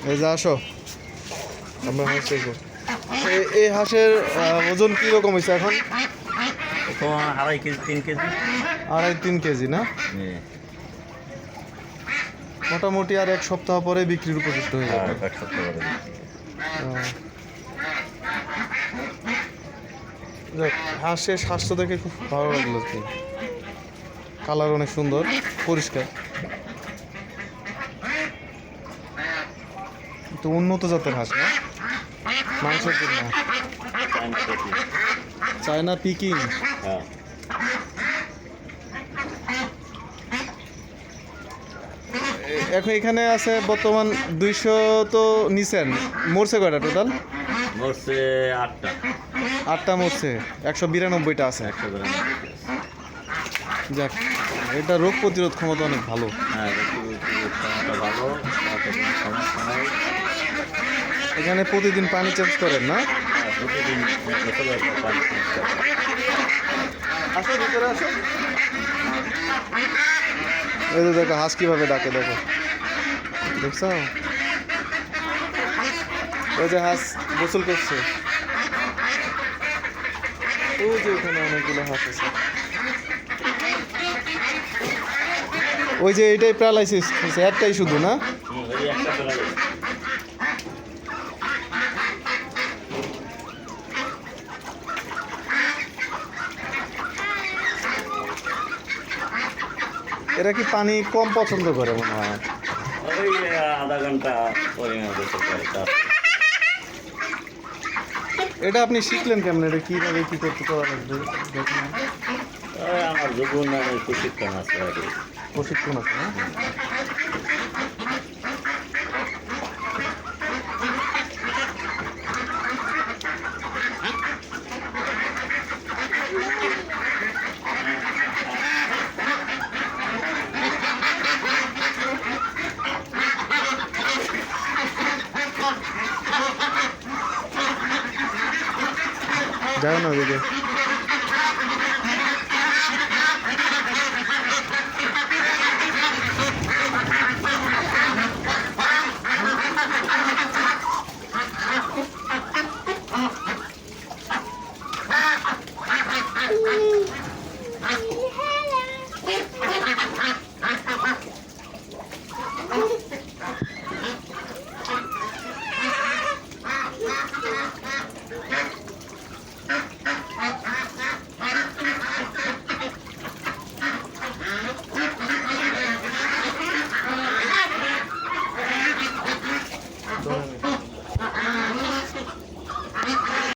এই যে আসো, আমরা হাঁস দেখবো। এই হাঁসের ওজন কীরকম হয়েছে এখন? এখন 2.5 কেজি 3 কেজি। 2.5-3 কেজি না? মোটামুটি আর 1 সপ্তাহ পরে বিক্রির উপযুক্ত হয়ে যাবে। 1 সপ্তাহ পরে। যাক, হাঁসের স্বাস্থ্য দেখে খুব ভালো লাগলো কি, কালার অনেক সুন্দর, পরিষ্কার, তো উন্নত জাতের হাঁস না, মাংসের জন্য। China Peking. এখন এখানে আছে বর্তমান 200 তো নিছেন, মরছে কয়টা টোটাল? মরছে 8টা। 8টা মরছে, 192টা আছে। যাক, এটা রোগ প্রতিরোধ ক্ষমতা অনেক ভালো। হ্যাঁ, ক্ষমতা ভালো, সমস্যা নাই। এখানে প্রতিদিন পানি চেঞ্জ করেন না? প্রতিদিন পানি চেঞ্জ করে। আসো ভিতরে আসো। এই যে দেখো হাঁস কিভাবে ডাকে, দেখো, দেখছো? ওই যে হাঁস গোসল করছে, ওই যে ওখানে অনেকগুলো হাঁস আছে। ওই যে এটাই প্যারালাইসিস হয়েছে, একটাই শুধু না? এরা কি পানি কম পছন্দ করে মনে হয়? ওই আধা ঘন্টা পরে গোসল করে। এটা আপনি শিখলেন কেমন? এটা কীভাবে কী করতে করা লাগবে? দেখুন, আমার যখন প্রশিক্ষণ আছে আর কি। প্রশিক্ষণ আছে না? যাও না ওদিকে।